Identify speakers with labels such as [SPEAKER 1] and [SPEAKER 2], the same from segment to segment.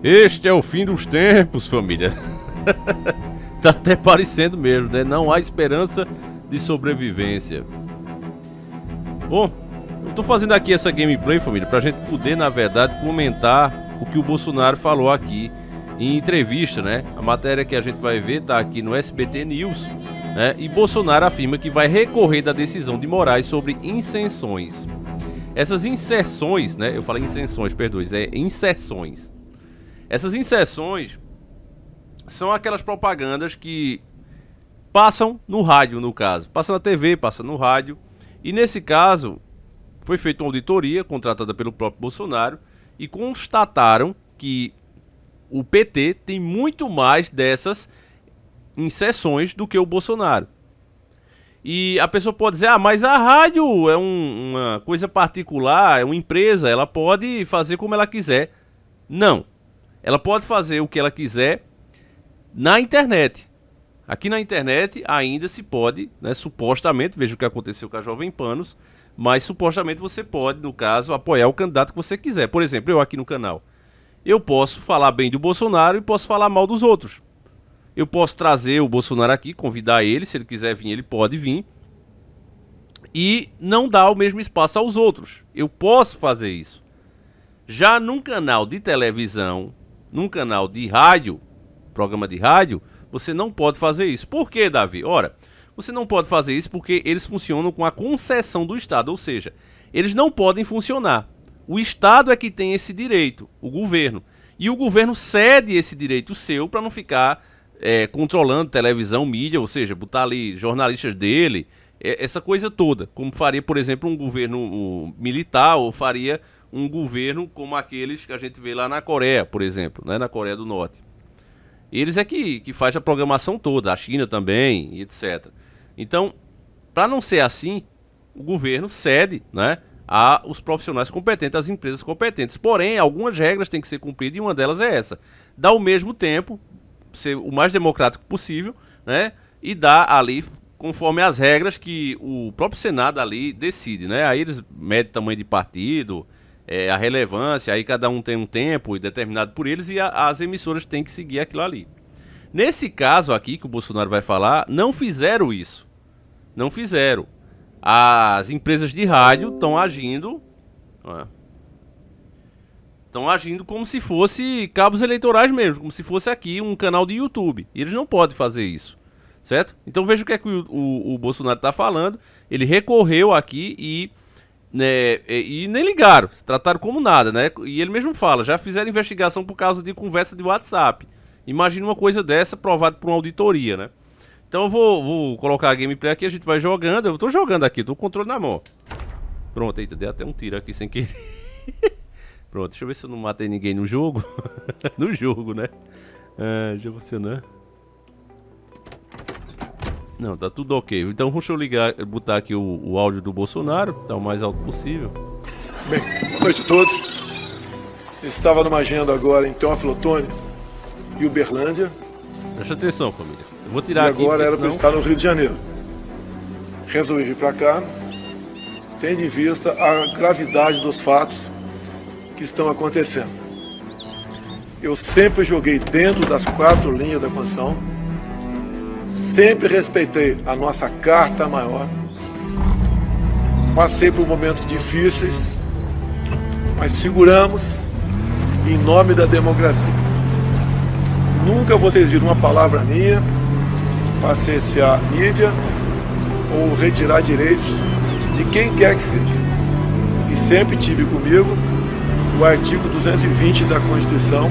[SPEAKER 1] Este é o fim dos tempos, família. Tá até parecendo mesmo, né? Não há esperança de sobrevivência. Bom, eu tô fazendo aqui essa gameplay, família, pra gente poder, na verdade, comentar o que o Bolsonaro falou aqui em entrevista, né? A matéria que a gente vai ver tá aqui no SBT News, né? E Bolsonaro afirma que vai recorrer da decisão de Moraes sobre inserções. Essas inserções, né? Eu falei inserções, perdoe, é inserções. Essas inserções são aquelas propagandas que passam no rádio, no caso. Passa na TV, passa no rádio. E nesse caso, foi feita uma auditoria contratada pelo próprio Bolsonaro e constataram que o PT tem muito mais dessas inserções do que o Bolsonaro. E a pessoa pode dizer, mas a rádio é uma coisa particular, é uma empresa, ela pode fazer como ela quiser. Não. Ela pode fazer o que ela quiser na internet. Aqui na internet ainda se pode, né, supostamente, veja o que aconteceu com a Jovem Panos, mas supostamente você pode, no caso, apoiar o candidato que você quiser. Por exemplo, eu aqui no canal. Eu posso falar bem do Bolsonaro e posso falar mal dos outros. Eu posso trazer o Bolsonaro aqui, convidar ele, se ele quiser vir, ele pode vir. E não dar o mesmo espaço aos outros. Eu posso fazer isso. Já num canal de televisão, num canal de rádio, programa de rádio, você não pode fazer isso. Por quê, Davi? Ora, você não pode fazer isso porque eles funcionam com a concessão do Estado, ou seja, eles não podem funcionar. O Estado é que tem esse direito, o governo. E o governo cede esse direito seu para não ficar controlando televisão, mídia, ou seja, botar ali jornalistas dele, essa coisa toda. Como faria, por exemplo, um governo militar, ou faria um governo como aqueles que a gente vê lá na Coreia, por exemplo, né, na Coreia do Norte. Eles é que faz a programação toda, a China também, etc. Então, para não ser assim, o governo cede, né, aos profissionais competentes, às empresas competentes. Porém, algumas regras têm que ser cumpridas e uma delas é essa. Dá ao mesmo tempo, ser o mais democrático possível, né, e dar ali conforme as regras que o próprio Senado ali decide, né. Aí eles medem tamanho de partido, a relevância, aí cada um tem um tempo determinado por eles e as emissoras têm que seguir aquilo ali. Nesse caso aqui que o Bolsonaro vai falar, não fizeram isso. Não fizeram. As empresas de rádio estão agindo... Estão agindo como se fosse cabos eleitorais mesmo, como se fosse aqui um canal de YouTube. E eles não podem fazer isso, certo? Então veja o que é que o Bolsonaro está falando. Ele recorreu aqui e nem ligaram, trataram como nada, né? E ele mesmo fala, já fizeram investigação por causa de conversa de WhatsApp. Imagina uma coisa dessa provada por uma auditoria, né? Então eu vou colocar a gameplay aqui, a gente vai jogando. Eu tô jogando aqui, tô com o controle na mão. Pronto, eita, dei até um tiro aqui sem querer. Pronto, deixa eu ver se eu não matei ninguém no jogo. No jogo, né? Já funcionou. Não, tá tudo ok. Então deixa eu botar aqui o áudio do Bolsonaro, tá o mais alto possível.
[SPEAKER 2] Bem, boa noite a todos. Estava numa agenda agora em Teófilo Otoni e Uberlândia.
[SPEAKER 1] Presta atenção, família. Eu vou tirar
[SPEAKER 2] e
[SPEAKER 1] aqui.
[SPEAKER 2] Agora era
[SPEAKER 1] senão...
[SPEAKER 2] para estar no Rio de Janeiro. Resolvi vir para cá, tendo em vista a gravidade dos fatos que estão acontecendo. Eu sempre joguei dentro das 4 linhas da Constituição. Sempre respeitei a nossa Carta Maior. Passei por momentos difíceis, mas seguramos em nome da democracia. Nunca vocês viram uma palavra minha para cercear mídia ou retirar direitos de quem quer que seja. E sempre tive comigo o artigo 220 da Constituição,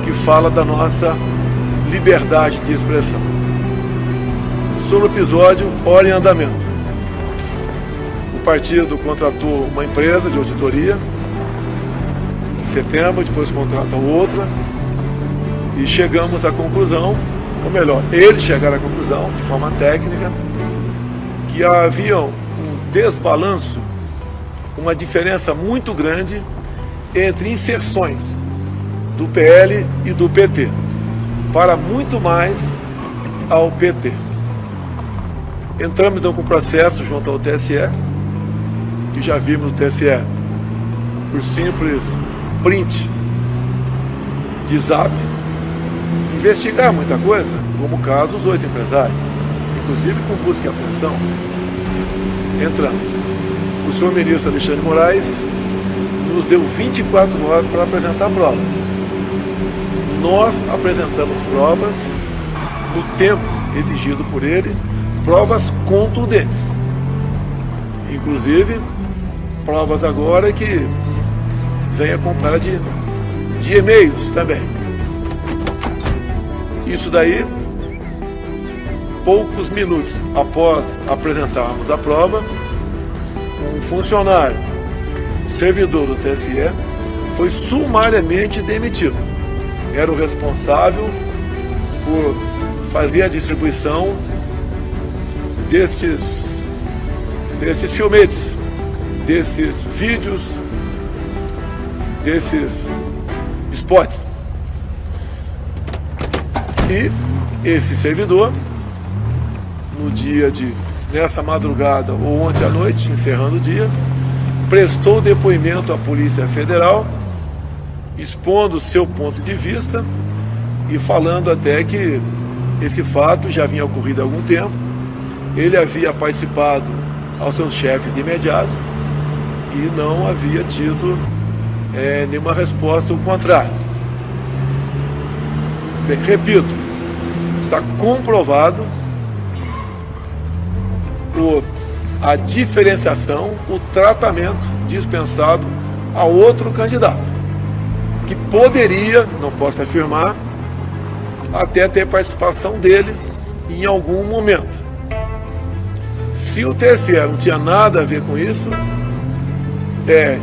[SPEAKER 2] que fala da nossa liberdade de expressão. Sobre o episódio, hora em andamento. O partido contratou uma empresa de auditoria em setembro, depois contrata outra e chegamos à conclusão, ou melhor, eles chegaram à conclusão, de forma técnica, que havia um desbalanço, uma diferença muito grande entre inserções do PL e do PT, para muito mais ao PT. Entramos então com o processo junto ao TSE, que já vimos o TSE, por simples print de Zap, investigar muita coisa, como o caso dos 8 empresários, inclusive com busca e apreensão. Entramos. O senhor ministro Alexandre de Moraes nos deu 24 horas para apresentar provas. Nós apresentamos provas no tempo exigido por ele, provas contundentes. Inclusive, provas agora que vem acompanhada de e-mails também. Isso daí, poucos minutos após apresentarmos a prova, um funcionário, servidor do TSE, foi sumariamente demitido. Era o responsável por fazer a distribuição destes filmetes, desses vídeos, desses spots. E esse servidor, nessa madrugada ou ontem à noite, encerrando o dia, prestou depoimento à Polícia Federal, expondo seu ponto de vista e falando até que esse fato já vinha ocorrido há algum tempo, ele havia participado aos seus chefes imediatos e não havia tido nenhuma resposta ao contrário. Bem, repito, está comprovado a diferenciação, o tratamento dispensado a outro candidato, que poderia, não posso afirmar, até ter participação dele em algum momento. Se o TSE não tinha nada a ver com isso, é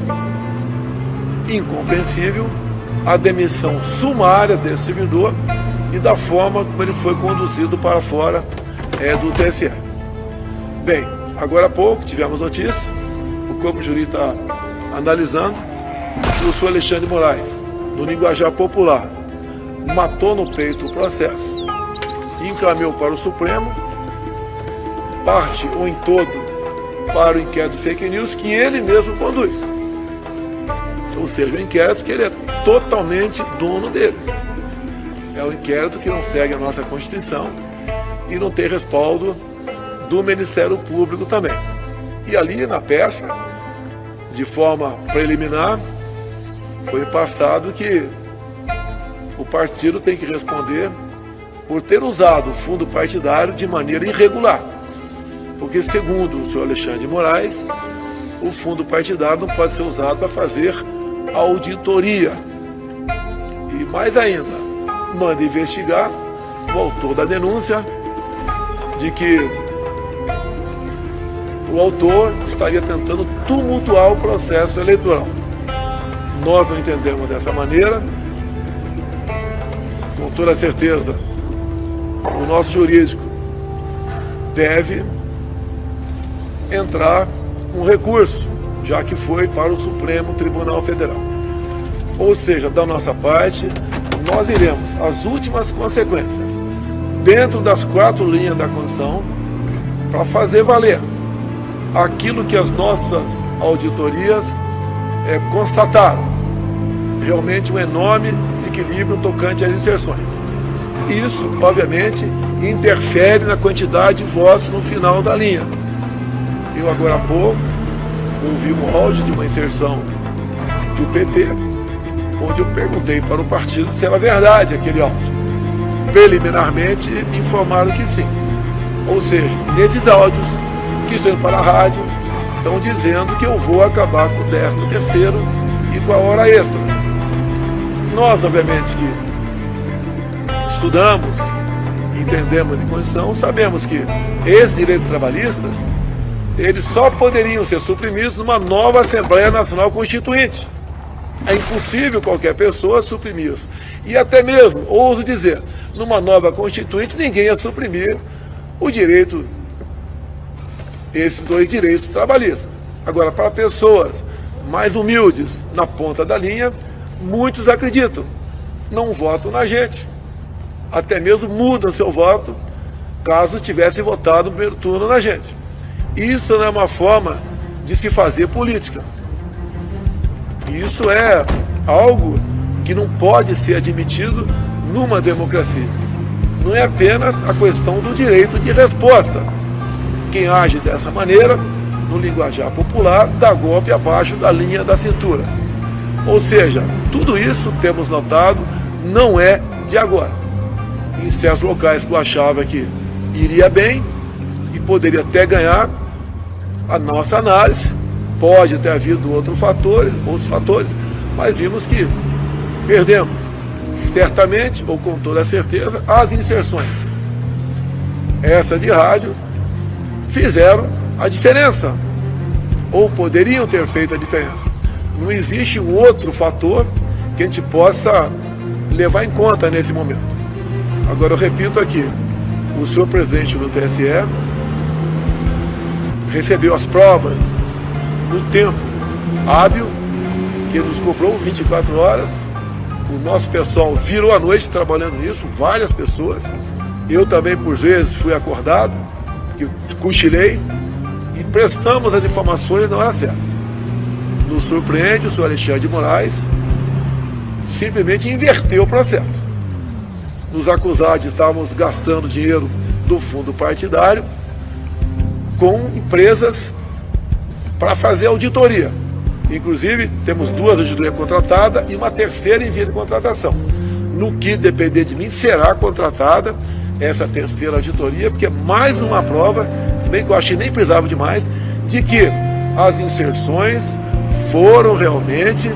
[SPEAKER 2] incompreensível a demissão sumária desse servidor e da forma como ele foi conduzido para fora do TSE. Bem, agora há pouco tivemos notícia, o Corpo Jurídico está analisando, o senhor Alexandre de Moraes, no linguajar popular, matou no peito o processo, encaminhou para o Supremo, parte ou em todo para o inquérito de fake news que ele mesmo conduz. Ou seja, o inquérito que ele é totalmente dono dele. É um inquérito que não segue a nossa Constituição e não tem respaldo do Ministério Público também. E ali na peça, de forma preliminar, foi passado que o partido tem que responder por ter usado o fundo partidário de maneira irregular. Porque, segundo o senhor Alexandre de Moraes, o fundo partidário não pode ser usado para fazer auditoria. E mais ainda, manda investigar o autor da denúncia de que o autor estaria tentando tumultuar o processo eleitoral. Nós não entendemos dessa maneira. Com toda certeza, o nosso jurídico deve entrar um recurso, já que foi para o Supremo Tribunal Federal. Ou seja, da nossa parte, nós iremos às últimas consequências, dentro das 4 linhas da Constituição, para fazer valer aquilo que as nossas auditorias constataram. Realmente um enorme desequilíbrio tocante às inserções. Isso, obviamente, interfere na quantidade de votos no final da linha. Eu agora há pouco ouvi um áudio de uma inserção do PT, onde eu perguntei para o partido se era verdade aquele áudio. Preliminarmente me informaram que sim. Ou seja, nesses áudios que estão indo para a rádio, estão dizendo que eu vou acabar com o 13º e com a hora extra. Nós, obviamente, que estudamos, entendemos de Constituição, sabemos que esses direitos trabalhistas, eles só poderiam ser suprimidos numa nova Assembleia Nacional Constituinte. É impossível qualquer pessoa suprimir isso. E até mesmo, ouso dizer, numa nova Constituinte, ninguém ia suprimir o direito, esses 2 direitos trabalhistas. Agora, para pessoas mais humildes na ponta da linha, muitos acreditam, não votam na gente. Até mesmo mudam seu voto, caso tivessem votado no primeiro turno na gente. Isso não é uma forma de se fazer política. Isso é algo que não pode ser admitido numa democracia. Não é apenas a questão do direito de resposta. Quem age dessa maneira, no linguajar popular, dá golpe abaixo da linha da cintura. Ou seja, tudo isso, temos notado, não é de agora. Em certos locais que eu achava que iria bem e poderia até ganhar, a nossa análise, pode ter havido outros fatores, mas vimos que perdemos. Certamente, ou com toda certeza, as inserções, essa de rádio, fizeram a diferença, ou poderiam ter feito a diferença. Não existe um outro fator que a gente possa levar em conta nesse momento. Agora eu repito aqui, o senhor presidente do TSE recebeu as provas no tempo hábil, que nos cobrou 24 horas, o nosso pessoal virou a noite trabalhando nisso, várias pessoas, eu também por vezes fui acordado, que cochilei, e prestamos as informações na hora certa. Nos surpreende, o senhor Alexandre de Moraes simplesmente inverteu o processo. Nos acusar de estarmos gastando dinheiro do fundo partidário com empresas para fazer auditoria. Inclusive, temos 2 auditorias contratadas e uma terceira em via de contratação. No que depender de mim, será contratada essa terceira auditoria, porque é mais uma prova, se bem que eu achei nem precisava de mais, de que as inserções foram realmente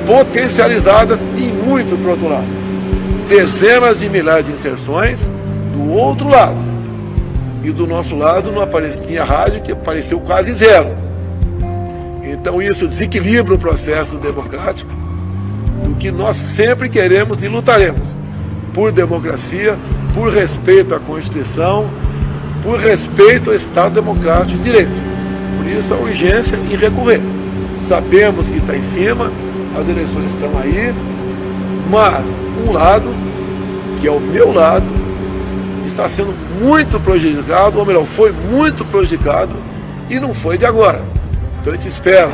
[SPEAKER 2] potencializadas e muito para o outro lado. Dezenas de milhares de inserções do outro lado. E do nosso lado não aparecia rádio, que apareceu quase zero. Então isso desequilibra o processo democrático, do que nós sempre queremos e lutaremos. Por democracia, por respeito à Constituição, por respeito ao Estado Democrático de Direito. Por isso a urgência em recorrer. Sabemos que está em cima, as eleições estão aí, mas um lado, que é o meu lado, está sendo muito prejudicado, ou melhor, foi muito prejudicado e não foi de agora. Então a gente espera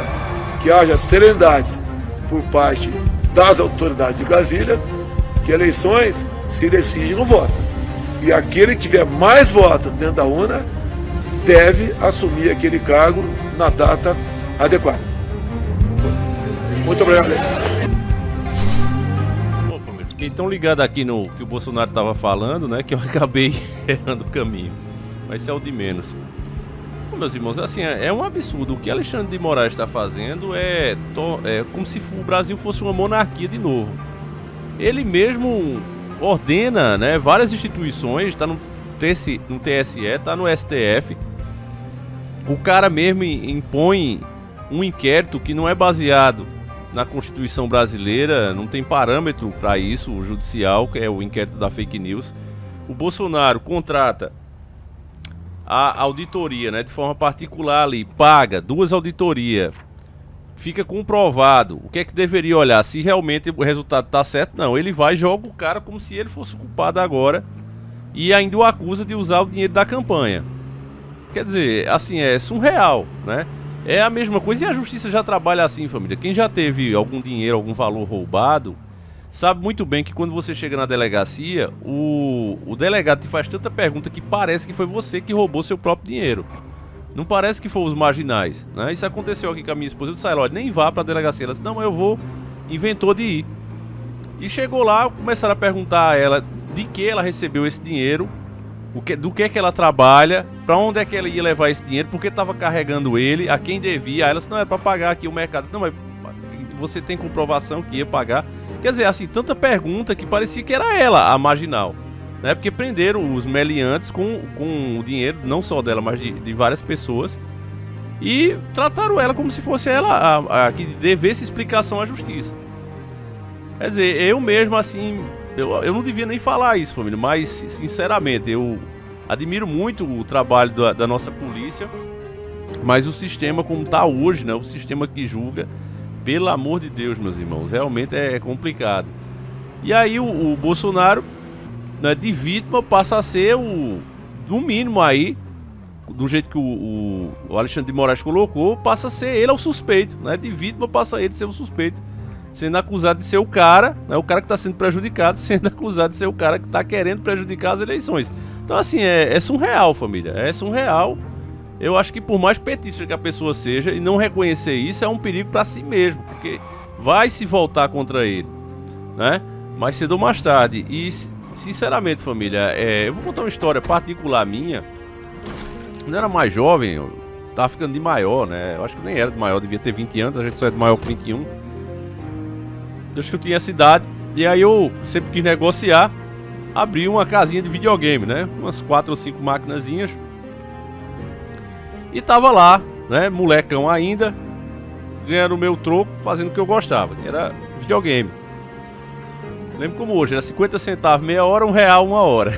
[SPEAKER 2] que haja serenidade por parte das autoridades de Brasília, que eleições se decidem no voto. E aquele que tiver mais votos dentro da urna deve assumir aquele cargo na data adequada. Muito obrigado.
[SPEAKER 1] Bom, família, fiquei tão ligado aqui no que o Bolsonaro estava falando, né, que eu acabei errando o caminho. Mas isso é o de menos. Bom, meus irmãos, assim, é um absurdo. O que Alexandre de Moraes está fazendo é como se o Brasil fosse uma monarquia de novo. Ele mesmo ordena, né, várias instituições, está no TSE, está no STF. O cara mesmo impõe um inquérito que não é baseado na Constituição brasileira, não tem parâmetro para isso, o judicial, que é o inquérito da fake news. O Bolsonaro contrata a auditoria, né, de forma particular ali, paga 2 auditorias, fica comprovado. O que é que deveria olhar? Se realmente o resultado tá certo, não. Ele vai e joga o cara como se ele fosse culpado agora e ainda o acusa de usar o dinheiro da campanha. Quer dizer, assim, é surreal, né? É a mesma coisa e a justiça já trabalha assim, família. Quem já teve algum dinheiro, algum valor roubado, sabe muito bem que quando você chega na delegacia, o delegado te faz tanta pergunta que parece que foi você que roubou seu próprio dinheiro. Não parece que foram os marginais, né? Isso aconteceu aqui com a minha esposa. Eu disse, olha, nem vá pra delegacia. Ela disse, não, eu vou. Inventou de ir. E chegou lá, começaram a perguntar a ela de que ela recebeu esse dinheiro, do que ela trabalha, pra onde é que ela ia levar esse dinheiro, porque estava carregando ele, a quem devia. Aí ela disse, não, é pra pagar aqui o mercado. Disse, não, mas você tem comprovação que ia pagar? Quer dizer, assim, tanta pergunta que parecia que era ela, a marginal, né? Porque prenderam os meliantes com o dinheiro, não só dela, mas de várias pessoas, e trataram ela como se fosse ela a que devesse explicação à justiça. Quer dizer, eu mesmo, assim, eu não devia nem falar isso, família, mas, sinceramente, eu admiro muito o trabalho da nossa polícia, mas o sistema como está hoje, né? O sistema que julga, pelo amor de Deus, meus irmãos, realmente é complicado. E aí o Bolsonaro, né, de vítima, passa a ser no mínimo aí, do jeito que o Alexandre de Moraes colocou, passa a ser ele o suspeito, né? De vítima passa a ele ser o suspeito. sendo acusado de ser o cara, né, o cara que está sendo prejudicado, sendo acusado de ser o cara que está querendo prejudicar as eleições. Então assim, é surreal, família, é surreal. Eu acho que por mais petista que a pessoa seja e não reconhecer isso é um perigo para si mesmo, porque vai se voltar contra ele, né? Mais cedo ou mais tarde. E sinceramente, família, eu vou contar uma história particular minha. Quando eu era mais jovem, eu tava ficando de maior, né? Eu acho que nem era de maior, devia ter 20 anos, a gente só é de maior com 21. Eu acho que eu tinha essa idade, e aí eu sempre quis negociar, abri uma casinha de videogame, né? Umas 4 ou 5 maquinazinhas. E tava lá, né? Molecão ainda, ganhando o meu troco, fazendo o que eu gostava, que era videogame. Lembro como hoje, era 50 centavos meia hora, R$1 uma hora.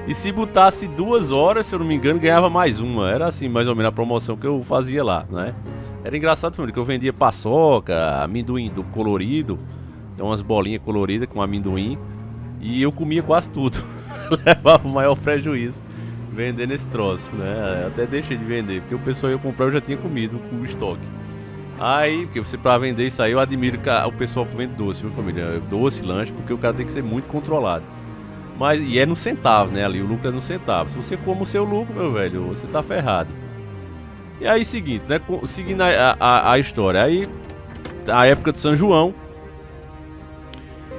[SPEAKER 1] E se botasse 2 horas, se eu não me engano, ganhava mais uma. Era assim, mais ou menos, a promoção que eu fazia lá, né? Era engraçado, família, que eu vendia paçoca, amendoim do colorido. Então umas bolinhas coloridas com amendoim. E eu comia quase tudo. Levava o maior prejuízo vendendo esse troço, né? Até deixei de vender, porque o pessoal ia comprar, eu já tinha comido com o estoque. Aí, porque você pra vender isso aí, eu admiro o pessoal que vende doce, viu, família? Doce, lanche, porque o cara tem que ser muito controlado. Mas, e é no centavo, né? Ali o lucro é no centavo. Se você come o seu lucro, meu velho, você tá ferrado. E aí, seguinte, né? Seguindo a história. Aí, a época de São João,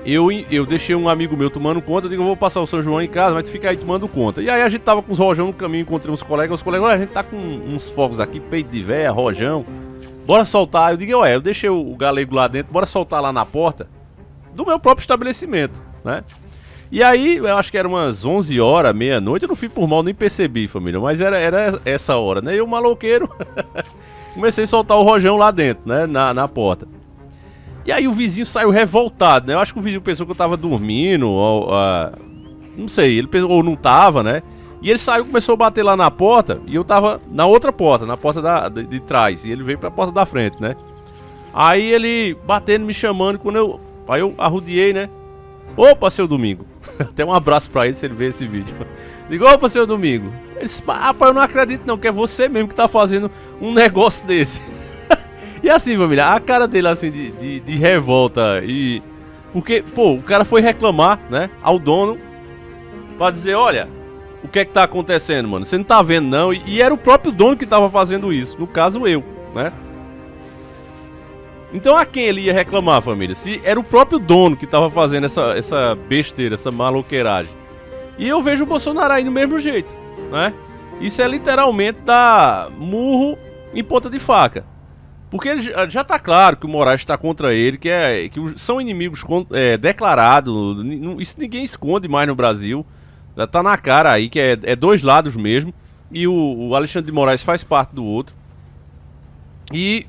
[SPEAKER 1] eu deixei um amigo meu tomando conta. Eu digo, eu vou passar o São João em casa, mas tu fica aí tomando conta. E aí a gente tava com os rojão no caminho, encontrei uns colegas. Os colegas, olha, a gente tá com uns fogos aqui, peito de véia, rojão. Bora soltar. Eu digo, eu deixei o galego lá dentro, bora soltar lá na porta do meu próprio estabelecimento, né? E aí, eu acho que era umas 11 horas, meia-noite, eu não fui por mal, nem percebi, família, mas era essa hora, né? E o maloqueiro, comecei a soltar o rojão lá dentro, né? Na porta. E aí o vizinho saiu revoltado, né? Eu acho que o vizinho pensou que eu tava dormindo, ou não sei, ele pensou, ou não tava, né? E ele saiu, começou a bater lá na porta, e eu tava na outra porta, na porta de trás, e ele veio pra porta da frente, né? Aí ele batendo, me chamando, aí eu arrodeei, né? Opa, seu Domingo. Até um abraço pra ele se ele ver esse vídeo. Digo, opa, seu Domingo. Ele disse, rapaz, eu não acredito não, que é você mesmo que tá fazendo um negócio desse. E assim, família, a cara dele assim de revolta e... Porque, pô, o cara foi reclamar, né, ao dono, pra dizer, olha, o que é que tá acontecendo, mano? Você não tá vendo não? E era o próprio dono que tava fazendo isso, no caso eu, né? Então a quem ele ia reclamar, família? Se era o próprio dono que tava fazendo essa besteira, essa maloqueiragem. E eu vejo o Bolsonaro aí do mesmo jeito, né? Isso é literalmente dar murro em ponta de faca. Porque ele já tá claro que o Moraes está contra ele, que são inimigos declarados. Isso ninguém esconde mais no Brasil. Já tá na cara aí que é dois lados mesmo. E o Alexandre de Moraes faz parte do outro. E...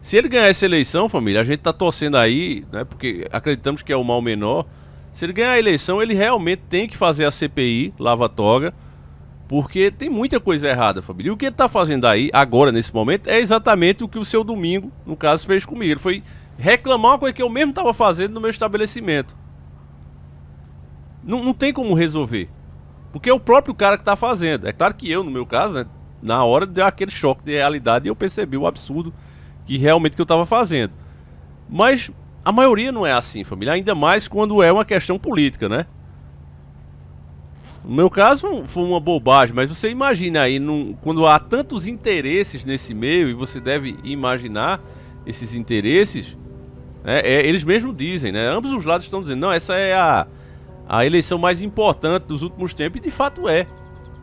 [SPEAKER 1] se ele ganhar essa eleição, família, a gente tá torcendo aí, né? Porque acreditamos que é o mal menor. Se ele ganhar a eleição, ele realmente tem que fazer a CPI, lava-toga, porque tem muita coisa errada, família. E o que ele tá fazendo aí, agora, nesse momento, é exatamente o que o seu Domingo, no caso, fez comigo. Ele foi reclamar uma coisa que eu mesmo tava fazendo no meu estabelecimento. Não tem como resolver. Porque é o próprio cara que tá fazendo. É claro que eu, no meu caso, né? Na hora deu aquele choque de realidade e eu percebi o absurdo que realmente que eu tava fazendo. Mas a maioria não é assim, família. Ainda mais quando é uma questão política, né? No meu caso foi uma bobagem, mas você imagina aí, quando há tantos interesses nesse meio, e você deve imaginar esses interesses, né? Eles mesmos dizem, né? Ambos os lados estão dizendo, não, essa é a eleição mais importante dos últimos tempos, e de fato é.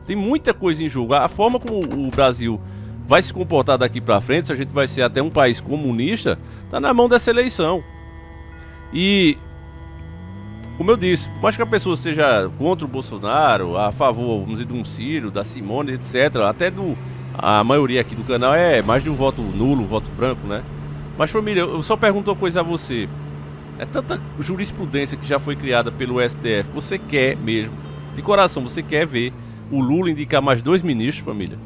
[SPEAKER 1] Tem muita coisa em jogo. A forma como o Brasil vai se comportar daqui pra frente, se a gente vai ser até um país comunista, tá na mão dessa eleição. E, como eu disse, por mais que a pessoa seja contra o Bolsonaro, a favor, vamos dizer, de um Ciro, da Simone, etc., até a maioria aqui do canal é mais de um voto nulo, um voto branco, né? Mas, família, eu só pergunto uma coisa a você. É tanta jurisprudência que já foi criada pelo STF, você quer mesmo, de coração, você quer ver o Lula indicar mais 2 ministros, família?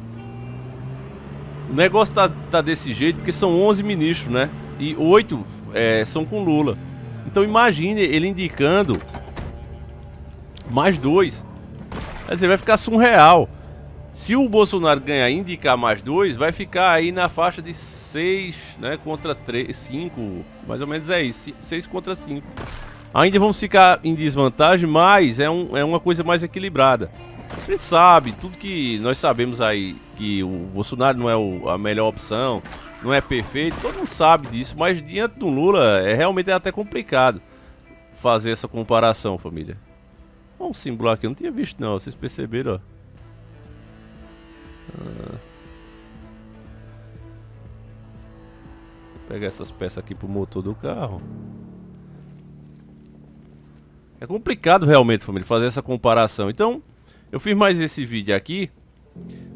[SPEAKER 1] O negócio tá desse jeito porque são 11 ministros, né? E 8 são com Lula. Então imagine ele indicando mais 2. Quer dizer, vai ficar surreal. Se o Bolsonaro ganhar e indicar mais 2, vai ficar aí na faixa de 6, né, contra 3, 5, mais ou menos é isso, 6 contra 5. Ainda vamos ficar em desvantagem, mas é uma coisa mais equilibrada. A gente sabe, tudo que nós sabemos aí, que o Bolsonaro não é a melhor opção, não é perfeito, todo mundo sabe disso, mas diante do Lula realmente é até complicado fazer essa comparação, família. Olha um símbolo aqui, eu não tinha visto não, vocês perceberam, ó. Vou pegar essas peças aqui pro motor do carro. É complicado realmente, família, fazer essa comparação. Então, eu fiz mais esse vídeo aqui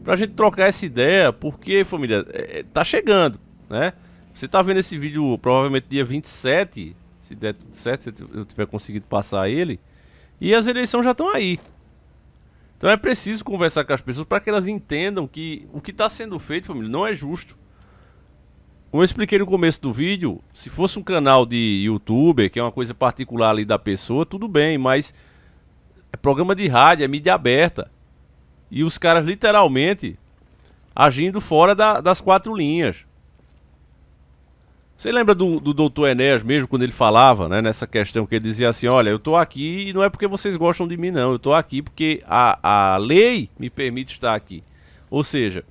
[SPEAKER 1] pra gente trocar essa ideia, porque, família, tá chegando, né? Você tá vendo esse vídeo provavelmente dia 27, se der tudo certo, se eu tiver conseguido passar ele, e as eleições já estão aí. Então é preciso conversar com as pessoas para que elas entendam que o que está sendo feito, família, não é justo. Como eu expliquei no começo do vídeo, se fosse um canal de youtuber, que é uma coisa particular ali da pessoa, tudo bem, mas é programa de rádio, é mídia aberta. E os caras literalmente agindo fora das 4 linhas. Você lembra do Dr. Enéas mesmo, quando ele falava, né, nessa questão, que ele dizia assim, olha, eu tô aqui e não é porque vocês gostam de mim não, eu tô aqui porque a lei me permite estar aqui. Ou seja,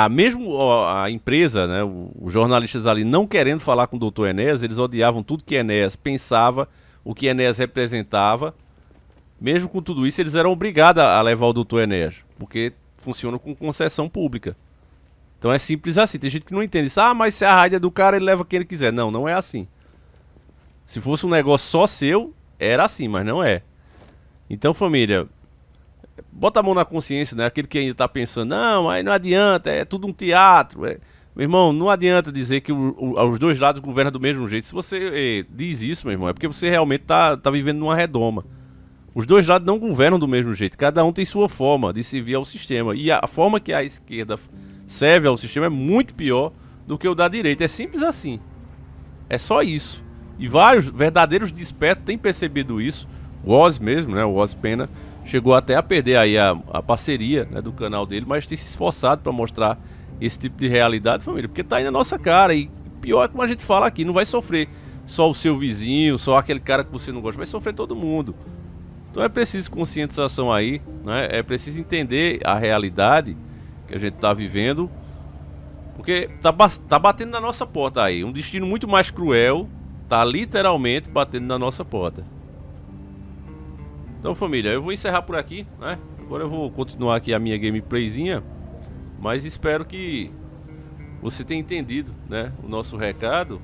[SPEAKER 1] mesmo a empresa, né, os jornalistas ali não querendo falar com o Dr. Enéas, eles odiavam tudo que Enéas pensava, o que Enéas representava. Mesmo com tudo isso, eles eram obrigados a levar o Dr. Enéas, porque funciona com concessão pública. Então é simples assim, tem gente que não entende isso. Ah, mas se a rádio é do cara, ele leva quem ele quiser. Não, não é assim. Se fosse um negócio só seu, era assim, mas não é. Então, família, bota a mão na consciência, né? Aquele que ainda tá pensando, não, aí não adianta, é tudo um teatro. Meu irmão, não adianta dizer que os dois lados governam do mesmo jeito. Se você diz isso, meu irmão, é porque você realmente tá vivendo numa redoma. Os dois lados não governam do mesmo jeito. Cada um tem sua forma de servir ao sistema. E a forma que a esquerda serve ao sistema é muito pior do que o da direita. É simples assim. É só isso. E vários verdadeiros despertos têm percebido isso. O Oz mesmo, né? O Oz Pena chegou até a perder aí a parceria, né, do canal dele, mas tem se esforçado para mostrar esse tipo de realidade, família, porque tá aí na nossa cara. E pior é como a gente fala aqui, não vai sofrer só o seu vizinho, só aquele cara que você não gosta, vai sofrer todo mundo. Então é preciso conscientização aí, né? É preciso entender a realidade que a gente tá vivendo, porque tá batendo na nossa porta aí. Um destino muito mais cruel tá literalmente batendo na nossa porta. Então, família, eu vou encerrar por aqui, né? Agora eu vou continuar aqui a minha gameplayzinha, mas espero que você tenha entendido, né, o nosso recado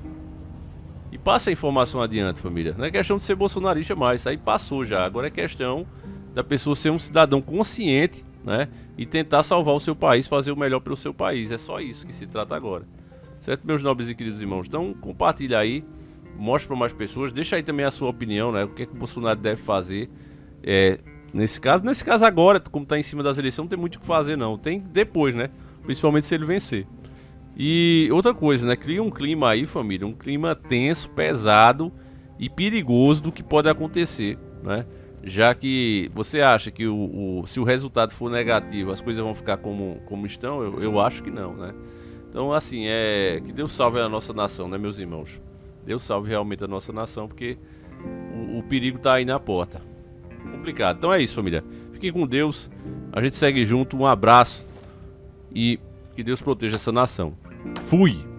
[SPEAKER 1] e passe a informação adiante, família. Não é questão de ser bolsonarista mais, isso aí passou já. Agora é questão da pessoa ser um cidadão consciente, né, e tentar salvar o seu país, fazer o melhor pelo seu país. É só isso que se trata agora. Certo, meus nobres e queridos irmãos? Então, compartilha aí, mostre para mais pessoas, deixa aí também a sua opinião, né? O que é que o Bolsonaro deve fazer. Nesse caso agora, como está em cima das eleições, não tem muito o que fazer não. Tem depois, né? Principalmente se ele vencer. E outra coisa, né? Cria um clima aí, família, um clima tenso, pesado e perigoso do que pode acontecer, né? Já que você acha que se o resultado for negativo, as coisas vão ficar como estão, eu acho que não, né? Então, assim, que Deus salve a nossa nação, né, meus irmãos? Deus salve realmente a nossa nação, porque o perigo tá aí na porta. Complicado. Então é isso, família. Fiquem com Deus. A gente segue junto. Um abraço. E que Deus proteja essa nação. Fui!